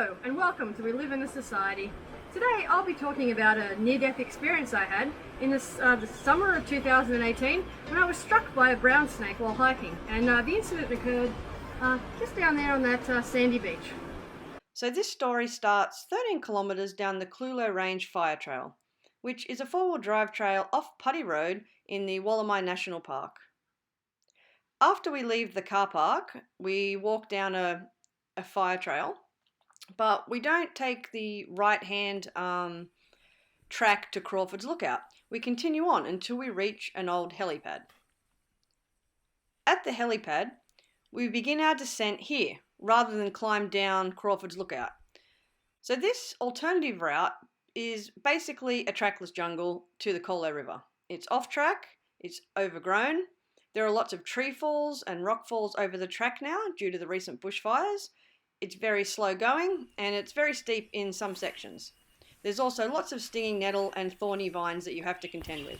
Hello and welcome to We Live in a Society. Today I'll be talking about a near-death experience I had in the summer of 2018 when I was struck by a brown snake while hiking, and the incident occurred just down there on that sandy beach. So this story starts 13 kilometres down the Colo Range Fire Trail, which is a four-wheel drive trail off Putty Road in the Wollemi National Park. After we leave the car park, we walk down a fire trail, but we don't take the right-hand track to Crawford's Lookout. We continue on until we reach an old helipad. At the helipad, we begin our descent here, rather than climb down Crawford's Lookout. So this alternative route is basically a trackless jungle to the Colo River. It's off track, it's overgrown, there are lots of tree falls and rock falls over the track now due to the recent bushfires. It's very slow going and it's very steep in some sections. There's also lots of stinging nettle and thorny vines that you have to contend with.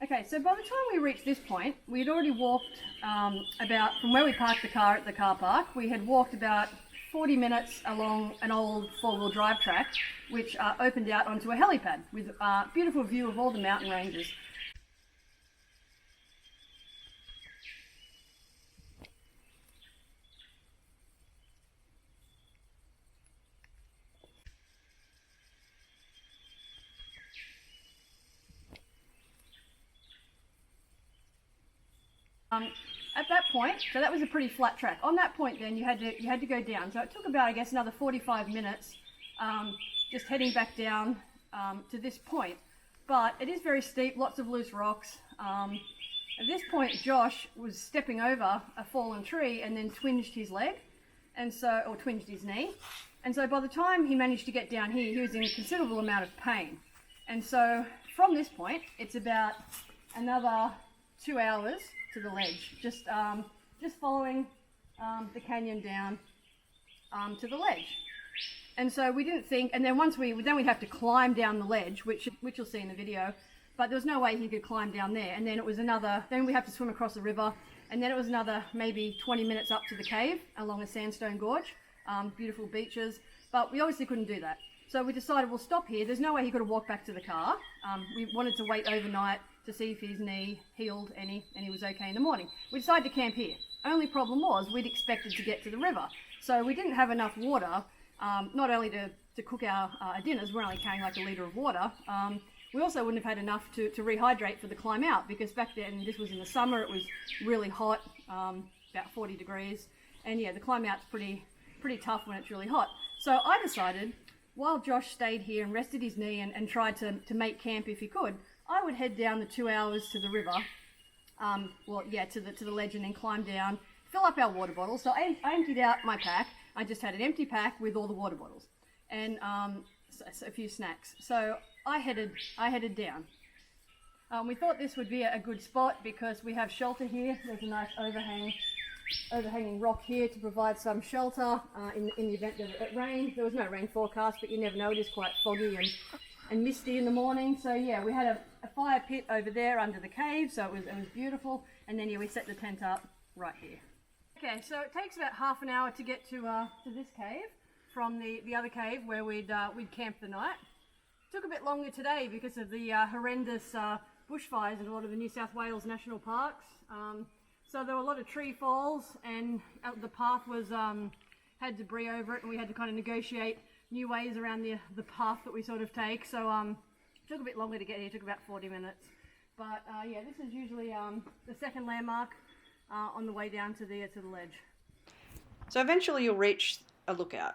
Okay, so by the time we reached this point, we had already walked about, from where we parked the car at the car park, we had walked about 40 minutes along an old four-wheel drive track, which opened out onto a helipad with a beautiful view of all the mountain ranges. At that point, so that was a pretty flat track. On that point, then you had to go down. So it took about, I guess, another 45 minutes, just heading back down to this point. But it is very steep, lots of loose rocks. At this point, Josh was stepping over a fallen tree and then twinged his leg, or twinged his knee. And so by the time he managed to get down here, he was in a considerable amount of pain. And so from this point, it's about another 2 hours to the ledge, just following the canyon down to the ledge. And so we didn't think, and then we'd have to climb down the ledge, which you'll see in the video, but there was no way he could climb down there. And then then we have to swim across the river, and then it was another maybe 20 minutes up to the cave along a sandstone gorge, beautiful beaches, but we obviously couldn't do that. So we decided we'll stop here. There's no way he could have walked back to the car. We wanted to wait overnight to see if his knee healed and he was okay in the morning. We decided to camp here. Only problem was we'd expected to get to the river. So we didn't have enough water, not only to cook our dinners, we're only carrying like a litre of water, we also wouldn't have had enough to rehydrate for the climb out, because back then, this was in the summer, it was really hot, about 40 degrees, and yeah, the climb out's pretty tough when it's really hot. So I decided, while Josh stayed here and rested his knee and tried to make camp if he could, I would head down the 2 hours to the river, to the ledge, and then climb down, fill up our water bottles. So I emptied out my pack. I just had an empty pack with all the water bottles and a few snacks. So I headed down. We thought this would be a good spot because we have shelter here. There's a nice overhanging rock here to provide some shelter in the event that it rained. There was no rain forecast, but you never know. It is quite foggy and misty in the morning. So yeah, we had a fire pit over there under the cave, so it was beautiful. And then we set the tent up right here. Okay, so it takes about half an hour to get to this cave from the other cave where we'd camped the night. It took a bit longer today because of the horrendous bushfires in a lot of the New South Wales national parks. So there were a lot of tree falls, and the path had debris over it, and we had to kind of negotiate new ways around the path that we sort of take. So it took a bit longer to get here. It took about 40 minutes. But yeah, this is usually the second landmark on the way down to the ledge. So eventually you'll reach a lookout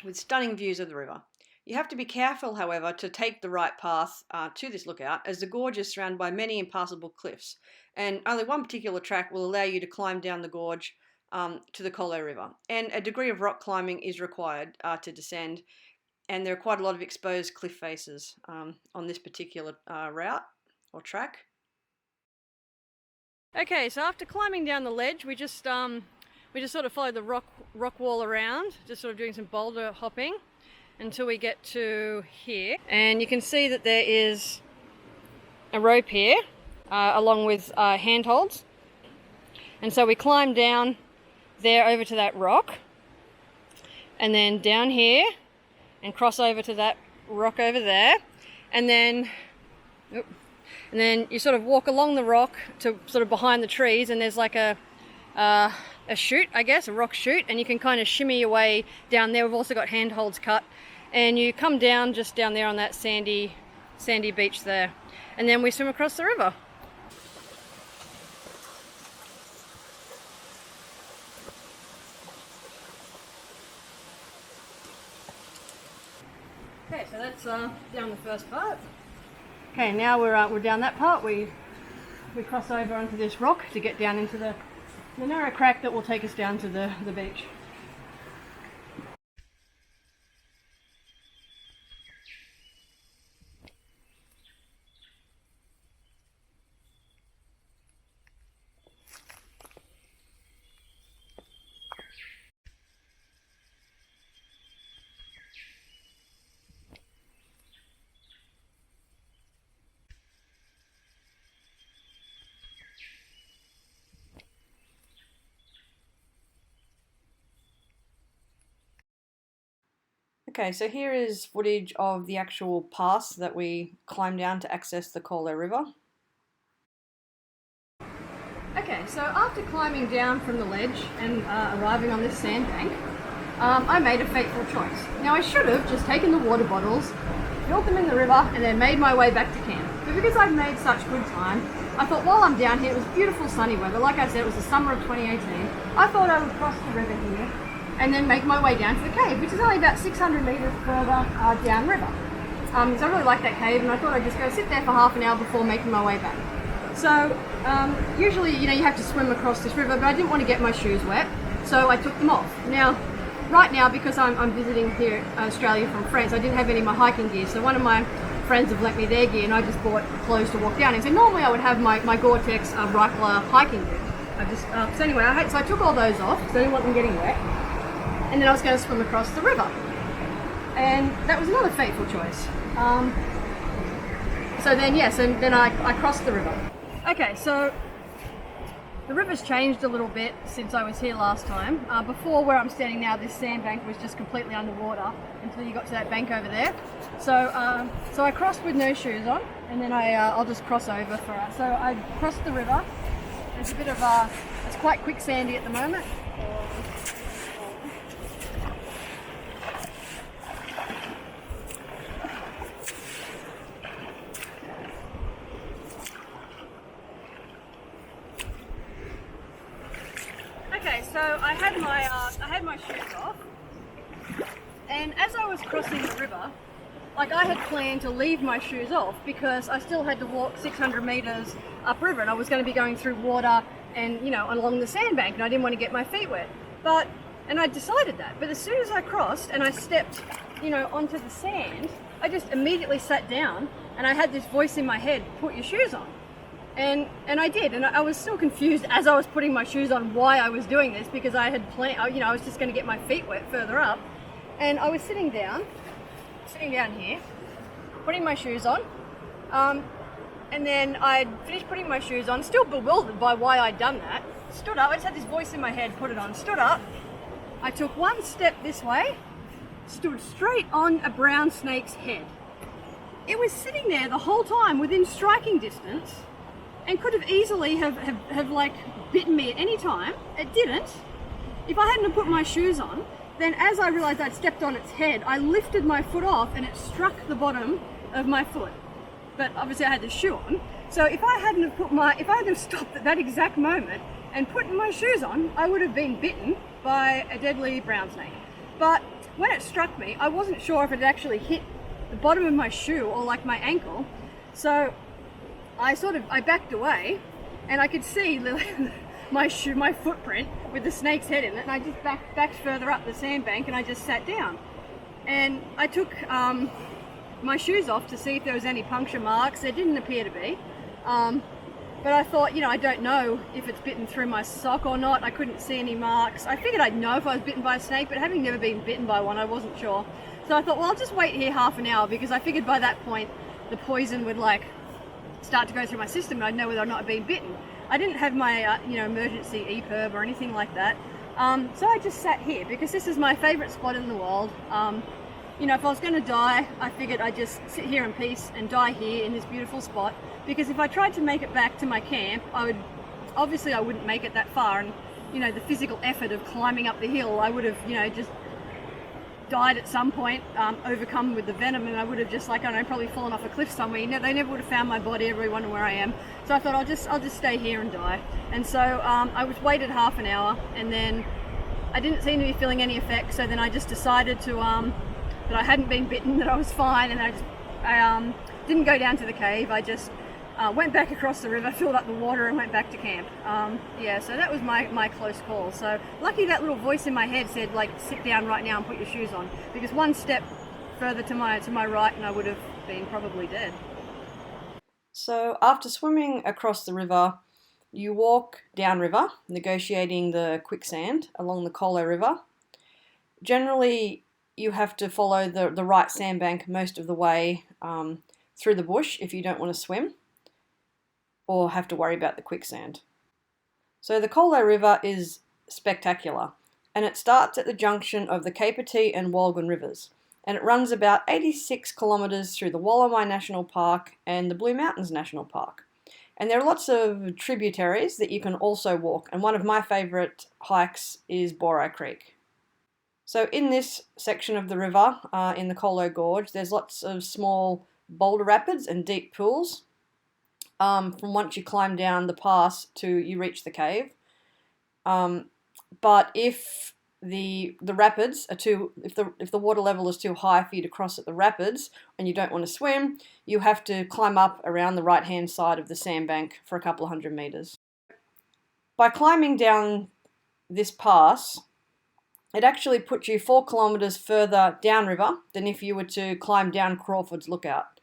with stunning views of the river. You have to be careful, however, to take the right path to this lookout, as the gorge is surrounded by many impassable cliffs, and only one particular track will allow you to climb down the gorge to the Colo River. And a degree of rock climbing is required to descend, and there are quite a lot of exposed cliff faces on this particular route or track. Okay, so after climbing down the ledge, we just sort of followed the rock wall around, just sort of doing some boulder hopping until we get to here. And you can see that there is a rope here along with handholds. And so we climbed down there over to that rock. and then down here and cross over to that rock over there, and then you sort of walk along the rock to sort of behind the trees, and there's like a chute, I guess, a rock chute, and you can kind of shimmy your way down there. We've also got handholds cut, and you come down just down there on that sandy beach there, and then we swim across the river. Okay, so that's down the first part. Okay, now we're down that part. We cross over onto this rock to get down into the narrow crack that will take us down to the beach. Okay, so here is footage of the actual pass that we climbed down to access the Colo River. Okay, so after climbing down from the ledge and arriving on this sandbank, I made a fateful choice. Now I should have just taken the water bottles, filled them in the river, and then made my way back to camp. But because I'd made such good time, I thought while I'm down here, it was beautiful sunny weather, like I said, it was the summer of 2018, I thought I would cross the river here and then make my way down to the cave, which is only about 600 metres further downriver. So I really like that cave, and I thought I'd just go sit there for half an hour before making my way back. So usually, you have to swim across this river, but I didn't want to get my shoes wet, so I took them off. Now, right now, because I'm visiting here in Australia from France, I didn't have any of my hiking gear, so one of my friends have lent me their gear, and I just bought clothes to walk down in. So normally I would have my Gore-Tex Reichler hiking gear. So anyway, so I took all those off, because I didn't want them getting wet. And then I was going to swim across the river, and that was another fateful choice. So then I crossed the river. Okay, so the river's changed a little bit since I was here last time. Before, where I'm standing now, this sandbank was just completely underwater until you got to that bank over there. So I crossed with no shoes on, and then I'll just cross over for us. So I crossed the river. There's a bit of it's quite quicksandy at the moment. Okay, so I had my shoes off, and as I was crossing the river, like I had planned to leave my shoes off because I still had to walk 600 meters upriver, and I was going to be going through water and along the sandbank, and I didn't want to get my feet wet. And I decided that. But as soon as I crossed and I stepped, onto the sand, I just immediately sat down, and I had this voice in my head, "Put your shoes on." And I did, and I was still confused as I was putting my shoes on why I was doing this, because I had planned, I was just going to get my feet wet further up, and I was sitting down here, putting my shoes on, and then I'd finished putting my shoes on, still bewildered by why I'd done that, stood up, I just had this voice in my head, put it on, stood up, I took one step this way, stood straight on a brown snake's head. It was sitting there the whole time within striking distance, and could have easily have like bitten me at any time. It didn't. If I hadn't have put my shoes on, then as I realized I'd stepped on its head, I lifted my foot off and it struck the bottom of my foot. But obviously I had the shoe on. So if I hadn't have stopped at that exact moment and put my shoes on, I would have been bitten by a deadly brown snake. But when it struck me, I wasn't sure if it had actually hit the bottom of my shoe or like my ankle. So I backed away, and I could see my footprint with the snake's head in it, and I just backed further up the sandbank, and I just sat down. And I took my shoes off to see if there was any puncture marks. There didn't appear to be. But I thought, I don't know if it's bitten through my sock or not. I couldn't see any marks. I figured I'd know if I was bitten by a snake, but having never been bitten by one, I wasn't sure. So I thought, well, I'll just wait here half an hour, because I figured by that point the poison would start to go through my system, and I'd know whether or not I'd been bitten. I didn't have my emergency EPIRB or anything like that, So I just sat here because this is my favourite spot in the world. You know, if I was going to die, I figured I'd just sit here in peace and die here in this beautiful spot, because if I tried to make it back to my camp, I wouldn't make it that far, and you know, the physical effort of climbing up the hill, I would have, you know, just died at some point, overcome with the venom, and I would have just, like, I don't know, probably fallen off a cliff somewhere. You know, they never would have found my body, everyone wondering where I am. So I thought I'll just stay here and die. And so I was waited half an hour, and then I didn't seem to be feeling any effects. So then I just decided to that I hadn't been bitten, that I was fine, and I didn't go down to the cave. I just went back across the river, filled up the water, and went back to camp. Yeah, so that was my close call. So lucky that little voice in my head said, like, sit down right now and put your shoes on, because one step further to my right and I would have been probably dead. So after swimming across the river, you walk downriver, negotiating the quicksand along the Colo River. Generally, you have to follow the right sandbank most of the way through the bush if you don't want to swim or have to worry about the quicksand. So the Colo River is spectacular, and it starts at the junction of the Kapiti and Walgan rivers, and it runs about 86 kilometres through the Wollemi National Park and the Blue Mountains National Park. And there are lots of tributaries that you can also walk, and one of my favourite hikes is Boro Creek. So in this section of the river, in the Colo Gorge, there's lots of small boulder rapids and deep pools from once you climb down the pass to you reach the cave. But if the rapids are if the water level is too high for you to cross at the rapids and you don't want to swim, you have to climb up around the right hand side of the sandbank for a couple of 100 metres. By climbing down this pass, it actually puts you 4 kilometres further downriver than if you were to climb down Crawford's Lookout.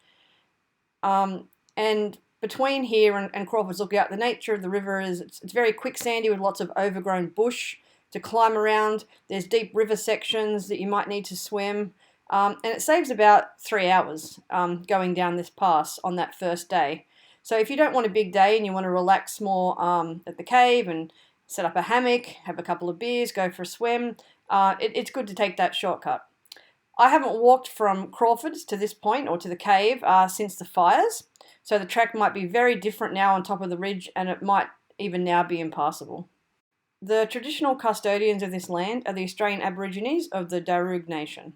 And between here and Crawford's Lookout, the nature of the river is it's very quicksandy with lots of overgrown bush to climb around. There's deep river sections that you might need to swim, and it saves about 3 hours going down this pass on that first day. So if you don't want a big day and you want to relax more at the cave and set up a hammock, have a couple of beers, go for a swim, it's good to take that shortcut. I haven't walked from Crawford's to this point or to the cave since the fires, so the track might be very different now on top of the ridge, and it might even now be impassable. The traditional custodians of this land are the Australian Aborigines of the Darug Nation.